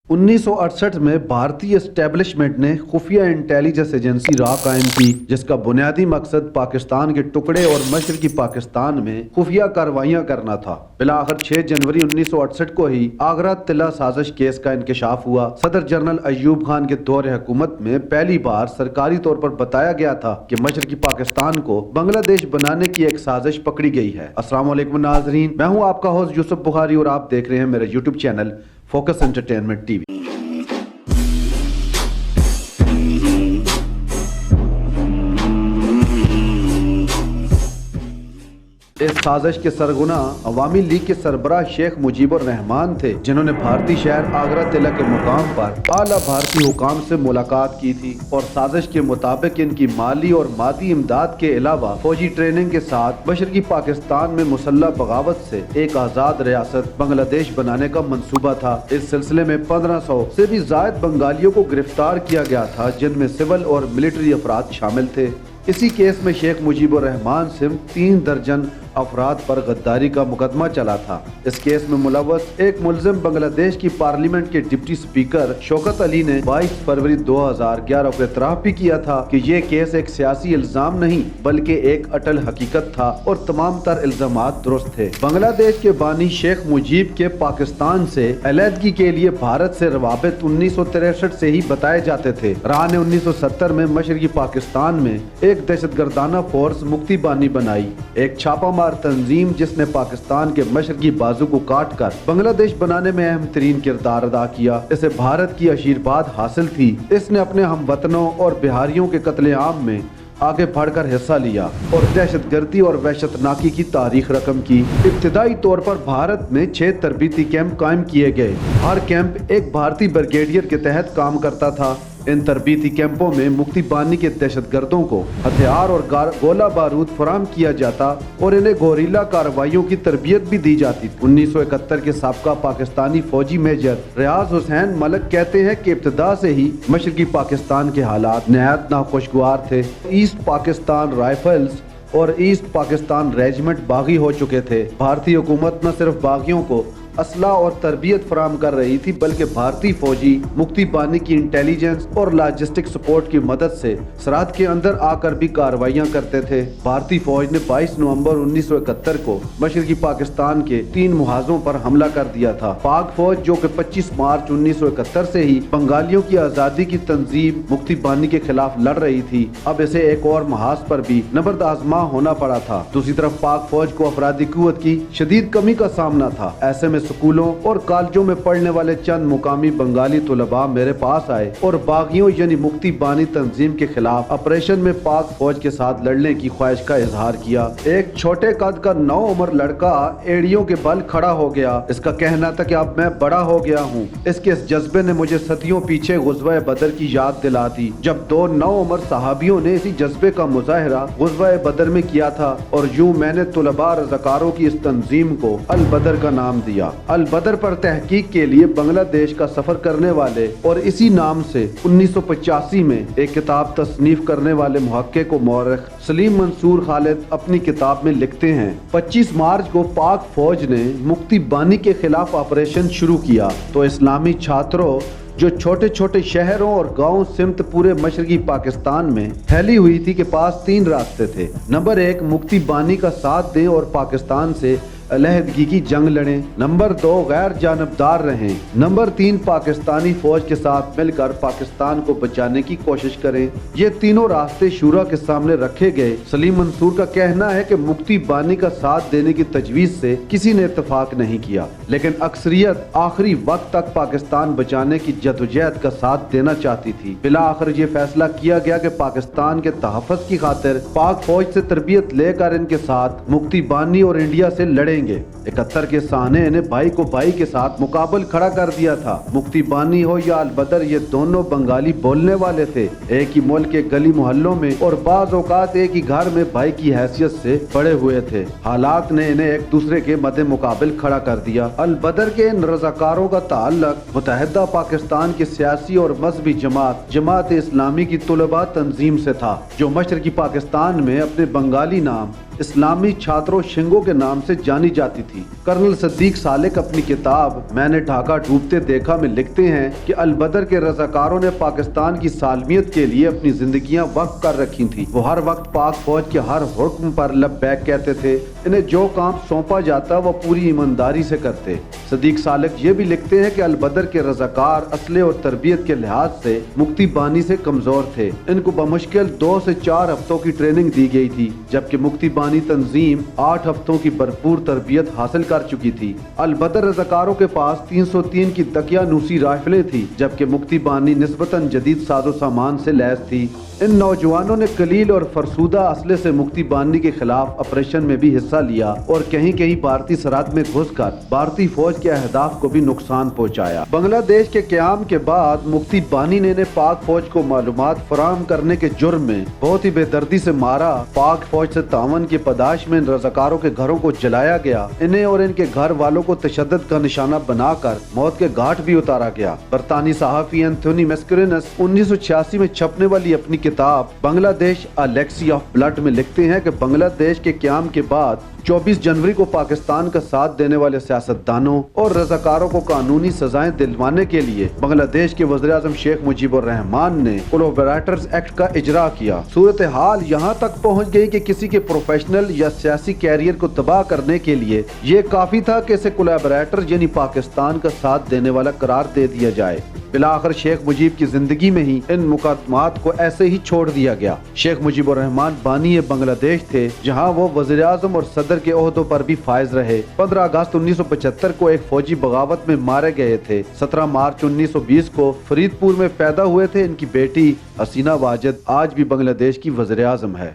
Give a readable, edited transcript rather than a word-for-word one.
1968 में भारतीय एस्टेब्लिशमेंट ने खुफिया इंटेलिजेंस एजेंसी रा कायम की, जिसका बुनियादी मकसद पाकिस्तान के टुकड़े और मशरकी पाकिस्तान में खुफिया कार्रवाइयां करना था। बिलाखिर 6 जनवरी 1968 को ही आगरा तिला साजिश केस का इंकशाफ हुआ। सदर जनरल अयूब खान के दौर हुकूमत में पहली बार सरकारी तौर पर बताया गया था कि मशरकी पाकिस्तान को बांग्लादेश बनाने की एक साजिश पकड़ी गई है। अस्सलाम वालेकुम नाजरीन, मैं हूँ आपका होस्ट यूसुफ बुखारी और आप देख रहे हैं मेरा YouTube channel focus entertainment TV. इस साजिश के सरगुना अवामी लीग के सरबराह शेख मुजीबुर रहमान थे, जिन्होंने भारतीय शहर आगरा तिला के मुकाम पर आला भारतीय हुकाम से मुलाकात की थी और साजिश के मुताबिक इनकी माली और मादी इमदाद के अलावा फौजी ट्रेनिंग के साथ मशरकी पाकिस्तान में मुसल्लह बगावत से एक आज़ाद रियासत बांग्लादेश बनाने का मंसूबा था। इस सिलसिले में 1500 से भी ज्यादा बंगालियों को गिरफ्तार किया गया था, जिनमें सिविल और मिलिट्री अफराद शामिल थे। इसी केस में शेख मुजीबुर रहमान से 3 दर्जन अफराद पर गद्दारी का मुकदमा चला था। इस केस में मुलव्वस एक मुलजिम बांग्लादेश की पार्लियामेंट के डिप्टी स्पीकर शौकत अली ने 22 फरवरी 2011 को एतराफ़ भी किया था कि ये केस एक सियासी इल्जाम नहीं बल्कि एक अटल हकीकत था और तमाम तर इल्जामात दुरुस्त थे। बांग्लादेश के बानी शेख मुजीब के पाकिस्तान से अलहदगी के लिए भारत से रवाबित 1963 से ही बताए जाते थे। राह ने 1970 में मशरकी पाकिस्तान में एक दहशतगर्दाना फोर्स मुक्ति बानी बनाई, एक छापामार तंजीम जिसने पाकिस्तान के मशरकी बाजू को काट कर बांग्लादेश बनाने में अहम तरीन किरदार अदा किया। इसे भारत की आशीर्वाद हासिल थी। इसने अपने हमवतनों और बिहारियों के कत्लेआम में आगे बढ़कर हिस्सा लिया और दहशतगर्दी और वहशतनाकी की तारीख रकम की। इब्तिदाई तौर पर भारत में 6 तरबीती कैंप कायम किए गए। हर कैंप एक भारतीय ब्रिगेडियर के तहत काम करता था। इन तरबीती कैंपों में मुक्ति बानी के दहशतगर्दों को हथियार और गोला बारूद फराम किया जाता और इन्हें गोरीला कार्रवाइयों की तरबियत भी दी जाती थी। 1971 के साबका पाकिस्तानी फौजी मेजर रियाज हुसैन मलिक कहते हैं कि इब्तिदा से ही मशरकी पाकिस्तान के हालात नहायत नाखुशगवार थे। ईस्ट पाकिस्तान राइफल्स और ईस्ट पाकिस्तान रेजिमेंट बागी हो चुके थे। भारतीय हुकूमत न सिर्फ बागियों को असला और तरबियत फराम कर रही थी बल्कि भारतीय फौजी मुक्ति बानी की इंटेलिजेंस और लॉजिस्टिक सपोर्ट की मदद से सरहद के अंदर आकर भी कार्रवाइयां करते थे। भारतीय फौज ने 22 नवंबर 1971 को मशरकी पाकिस्तान के 3 मुहाजों पर हमला कर दिया था। पाक फौज जो कि 25 मार्च 1971 से ही बंगालियों की आज़ादी की तंजीम मुक्ति बानी के खिलाफ लड़ रही थी, अब इसे एक और महाज पर भी नबर्द आजमा होना पड़ा था। दूसरी तरफ पाक फौज को अफरादी कुव्वत की शदीद कमी का सामना था। ऐसे में स्कूलों और कॉलेजों में पढ़ने वाले चंद मुकामी बंगाली तुलबा मेरे पास आए और बागियों यानी मुक्ति बानी तंजीम के खिलाफ ऑपरेशन में पाक फौज के साथ लड़ने की ख्वाहिश का इजहार किया। एक छोटे कद का 9 उम्र लड़का एड़ियों के बल खड़ा हो गया। इसका कहना था कि अब मैं बड़ा हो गया हूँ। इसके इस जज्बे ने मुझे सदियों पीछे गुज़वा बदर की याद दिला दी, जब 2 9 उम्र सहाबियों ने इसी जज्बे का मुजाहरा गुज़वा बदर में किया था और यूं मैंने तुलबा रज़ाकारों की इस तंजीम को अल बदर का नाम दिया। अल बदर पर तहकीक के लिए बांग्लादेश का सफर करने वाले और इसी नाम से 1985 में एक किताब तसनीफ करने वाले मुहक्किक व मौरख सलीम मंसूर खालिद अपनी किताब में लिखते हैं, 25 मार्च को पाक फौज ने मुक्ति बानी के खिलाफ ऑपरेशन शुरू किया तो इस्लामी छात्रों जो छोटे छोटे शहरों और गांवों सिमत पूरे मशरकी पाकिस्तान में फैली हुई थी के पास 3 रास्ते थे। नंबर 1 मुक्ति बानी का साथ दें और पाकिस्तान से अलहदगी की जंग लड़ें। नंबर 2 गैर जानबदार रहें। नंबर 3 पाकिस्तानी फौज के साथ मिलकर पाकिस्तान को बचाने की कोशिश करें। ये तीनों रास्ते शूरा के सामने रखे गए। सलीम मंसूर का कहना है कि मुक्ति बानी का साथ देने की तजवीज से किसी ने इत्तेफाक नहीं किया, लेकिन अक्सरियत आखिरी वक्त तक पाकिस्तान बचाने की जदोजहद का साथ देना चाहती थी। बिला आखिर ये फैसला किया गया कि पाकिस्तान के तहफ़्फ़ुज़ की खातिर पाक फौज से तरबियत लेकर इनके साथ मुक्ति बानी और इंडिया से लड़े। 71 के साने ने भाई को भाई के साथ मुकाबल खड़ा कर दिया था। मुक्ति बानी हो या अल बदर, ये दोनों बंगाली बोलने वाले थे। एक ही मुल्क के गली मोहल्लों में और बाज़ औक़ात एक ही घर में भाई की हैसियत से बड़े हुए थे। हालात ने इन्हें एक दूसरे के मद्दे मुकाबिल खड़ा कर दिया। अल बदर के इन रज़ाकारों का ताल्लुक मुत्तहिदा पाकिस्तान की सियासी और मजहबी जमात इस्लामी की तुलबा तंजीम से था, जो मशरकी पाकिस्तान में अपने बंगाली नाम इस्लामी छात्रों शिंगो के नाम से जानी जाती थी। कर्नल सदीक सालिक अपनी किताब मैंने ढाका डूबते देखा में लिखते हैं कि अल बदर के रज़ाकारों ने पाकिस्तान की सालमियत के लिए अपनी जिंदगियां वक्फ कर रखी थी। वो हर वक्त पाक फौज के हर हुक्म पर लब्बैक कहते थे। इन्हें जो काम सौंपा जाता वो पूरी ईमानदारी से करते। सदीक सालिक ये भी लिखते हैं कि अल बदर के रज़ाकार असले और तरबियत के लिहाज से मुक्ति बानी से कमजोर थे। इनको बमुश्किल 2 से 4 हफ्तों की ट्रेनिंग दी गई थी, जबकि मुक्ति बानी तंजीम 8 हफ्तों की भरपूर तरबियत हासिल कर चुकी थी। अल बदर रज़ाकारों के पास 303 की दकियानूसी राइफलें थी, जबकि मुक्ति बानी निस्बतन जदीद साजो सामान से लैस थी। इन नौजवानों ने कलील और फरसूदा असले से मुक्ति बानी के खिलाफ ऑपरेशन में भी हिस्सा लिया और कहीं कहीं भारतीय सरहद में घुसकर भारतीय फौज के अहदाफ को भी नुकसान पहुंचाया। बांग्लादेश के क़याम के बाद मुक्ति बानी ने पाक फौज को मालूमात फराहम करने के जुर्म में बहुत ही बेदर्दी से मारा। पाक फौज से तावन की पदाश में इन रज़ाकारों के घरों को जलाया गया। इन्हें और इनके घर वालों को तशद्दुद का निशाना बनाकर मौत के घाट भी उतारा गया। बरतानी सहाफ़ी एंथोनी मैस्करिनस 1986 में छपने वाली अपनी किताब Bangladesh a legacy of blood में लिखते हैं कि बांग्लादेश के क़याम के बाद 24 जनवरी को पाकिस्तान का साथ देने वाले सियासतदानों और रज़ाकारों को कानूनी सजाएं दिलवाने के लिए बांग्लादेश के वज़ीर-ए-आज़म शेख मुजीबुर रहमान ने कोलैबोरेटर्स एक्ट का इजरा किया। सूरत हाल यहाँ तक पहुँच गई कि किसी के प्रोफेशनल या सियासी कैरियर को तबाह करने के लिए ये काफी था कि इसे कोलैबोरेटर यानी पाकिस्तान का साथ देने वाला करार दे दिया जाए। बिलाखिर शेख मुजीब की जिंदगी में ही इन मुकदमात को ऐसे ही छोड़ दिया गया। शेख मुजीबुर रहमान बानी बांग्लादेश थे, जहां वो वज़ीर आज़म और सदर के ओहदों पर भी फायज रहे। 15 अगस्त 1975 को एक फौजी बगावत में मारे गए थे। 17 मार्च 1920 को फरीदपुर में पैदा हुए थे। इनकी बेटी हसीना वाजिद आज भी बांग्लादेश की वज़ीर आज़म है।